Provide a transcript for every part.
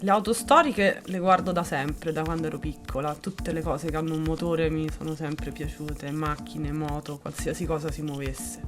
Le auto storiche le guardo da sempre, da quando ero piccola. Tutte le cose che hanno un motore mi sono sempre piaciute, macchine, moto, qualsiasi cosa si muovesse.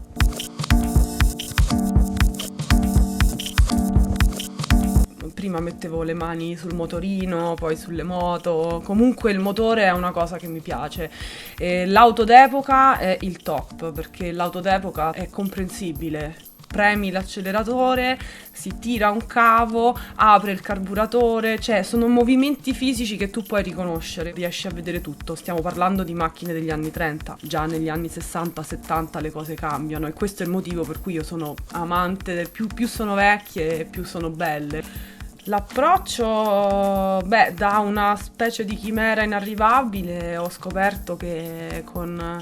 Prima mettevo le mani sul motorino, poi sulle moto. Comunque il motore è una cosa che mi piace. E l'auto d'epoca è il top, perché l'auto d'epoca è comprensibile. Premi l'acceleratore, si tira un cavo, apre il carburatore, cioè sono movimenti fisici che tu puoi riconoscere, riesci a vedere tutto. Stiamo parlando di macchine degli anni 30, già negli anni 60-70 le cose cambiano e questo è il motivo per cui io sono amante del più sono vecchie, più sono belle. L'approccio, da una specie di chimera inarrivabile ho scoperto che con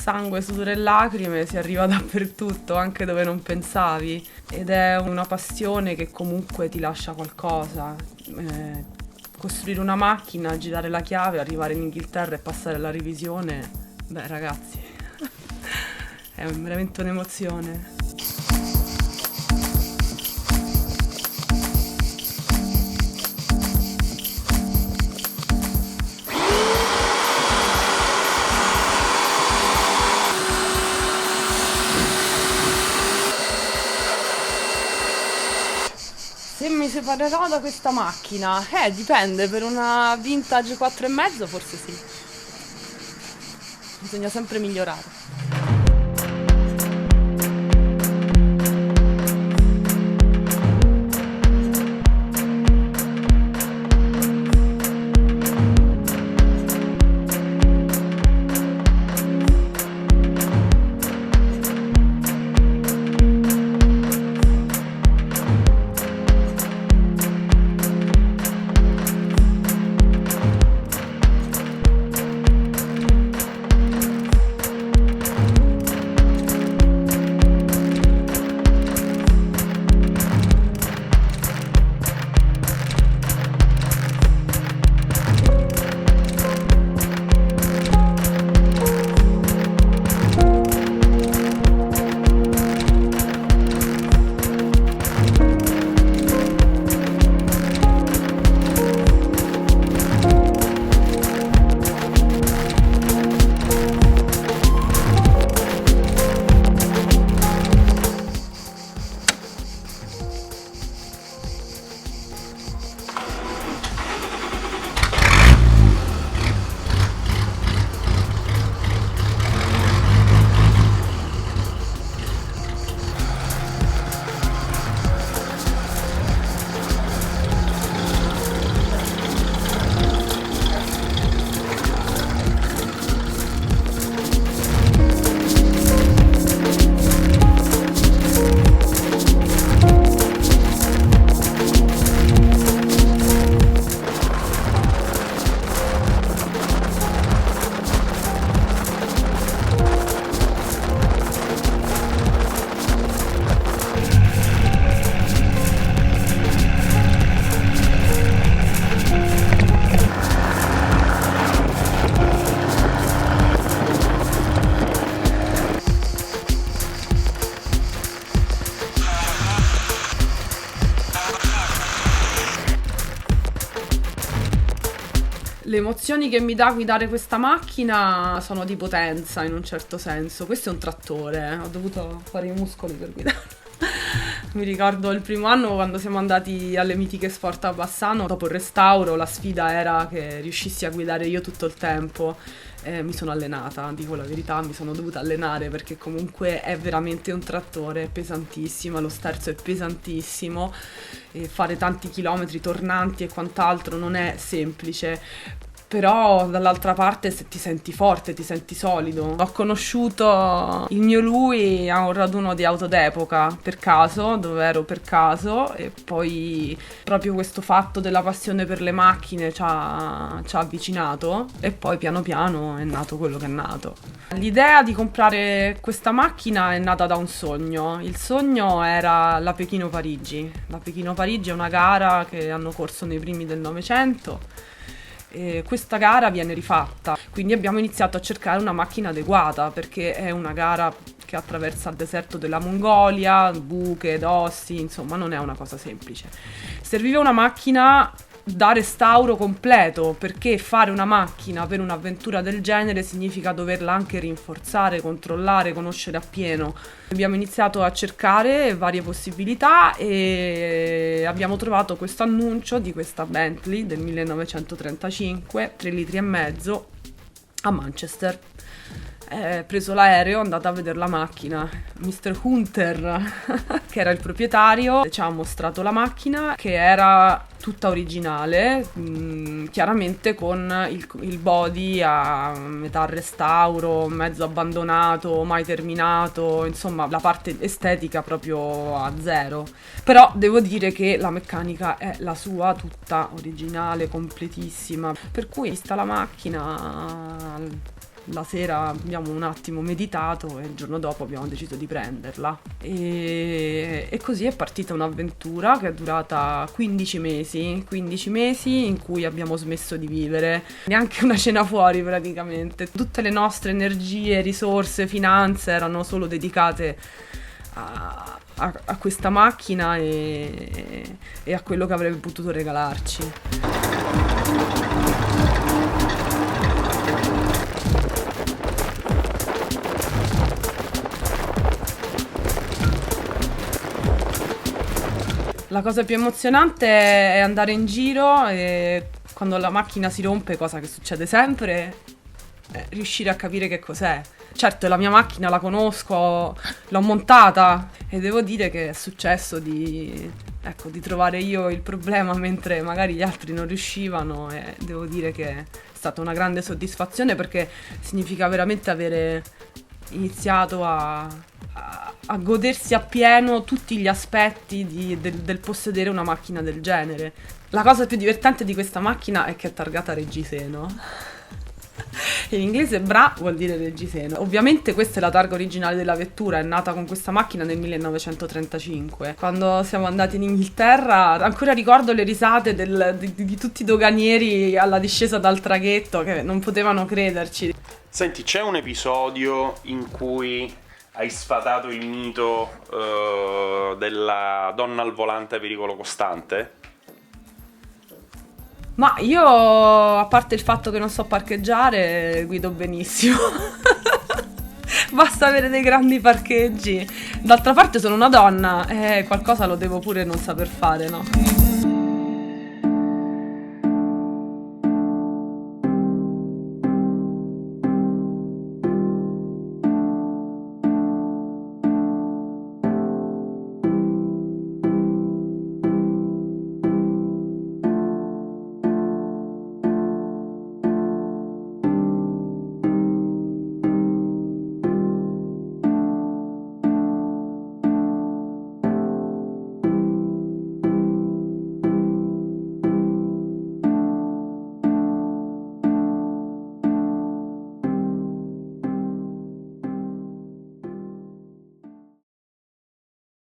sangue, sudore e lacrime si arriva dappertutto, anche dove non pensavi, ed è una passione che comunque ti lascia qualcosa. Costruire una macchina, girare la chiave, arrivare in Inghilterra e passare alla revisione, ragazzi, è veramente un'emozione. Se mi separerò da questa macchina? Dipende, per una vintage 4,5 forse sì. Bisogna sempre migliorare. Le emozioni che mi dà guidare questa macchina sono di potenza in un certo senso. Questo è un trattore, ho dovuto fare i muscoli per guidarlo. Mi ricordo il primo anno quando siamo andati alle mitiche Sport a Bassano, dopo il restauro la sfida era che riuscissi a guidare io tutto il tempo. Mi sono allenata, dico la verità, mi sono dovuta allenare perché comunque è veramente un trattore, è pesantissimo, lo sterzo è pesantissimo e fare tanti chilometri tornanti e quant'altro non è semplice. Però dall'altra parte se ti senti forte, ti senti solido. Ho conosciuto il mio lui a un raduno di auto d'epoca per caso, dove ero per caso, e poi proprio questo fatto della passione per le macchine ci ha avvicinato e poi piano piano è nato quello che è nato. L'idea di comprare questa macchina è nata da un sogno. Il sogno era la Pechino-Parigi. La Pechino-Parigi è una gara che hanno corso nei primi del Novecento. E questa gara viene rifatta, quindi abbiamo iniziato a cercare una macchina adeguata perché è una gara che attraversa il deserto della Mongolia, buche, dossi, insomma non è una cosa semplice. Serviva una macchina da restauro completo, perché fare una macchina per un'avventura del genere significa doverla anche rinforzare, controllare, conoscere appieno. Abbiamo iniziato a cercare varie possibilità e abbiamo trovato questo annuncio di questa Bentley del 1935, 3,5 litri a Manchester. Preso l'aereo, andata a vedere la macchina. Mr. Hunter, che era il proprietario, ci ha mostrato la macchina, che era tutta originale, chiaramente con il body a metà restauro, mezzo abbandonato, mai terminato, insomma la parte estetica proprio a zero. Però devo dire che la meccanica è la sua, tutta originale, completissima. Per cui vista la macchina, la sera abbiamo un attimo meditato e il giorno dopo abbiamo deciso di prenderla. E così è partita un'avventura che è durata 15 mesi in cui abbiamo smesso di vivere, neanche una cena fuori praticamente. Tutte le nostre energie, risorse, finanze erano solo dedicate a questa macchina e a quello che avrebbe potuto regalarci. La cosa più emozionante è andare in giro e quando la macchina si rompe, cosa che succede sempre, riuscire a capire che cos'è. Certo, la mia macchina la conosco, l'ho montata e devo dire che è successo di trovare io il problema mentre magari gli altri non riuscivano, e devo dire che è stata una grande soddisfazione, perché significa veramente avere iniziato a godersi appieno tutti gli aspetti del possedere una macchina del genere. La cosa più divertente di questa macchina è che è targata Reggiseno. In inglese bra vuol dire Reggiseno. Ovviamente questa è la targa originale della vettura, è nata con questa macchina nel 1935. Quando siamo andati in Inghilterra ancora ricordo le risate di tutti i doganieri alla discesa dal traghetto, che non potevano crederci. Senti, c'è un episodio in cui hai sfatato il mito della donna al volante a pericolo costante? Ma io, a parte il fatto che non so parcheggiare, guido benissimo. Basta avere dei grandi parcheggi. D'altra parte sono una donna e qualcosa lo devo pure non saper fare, no?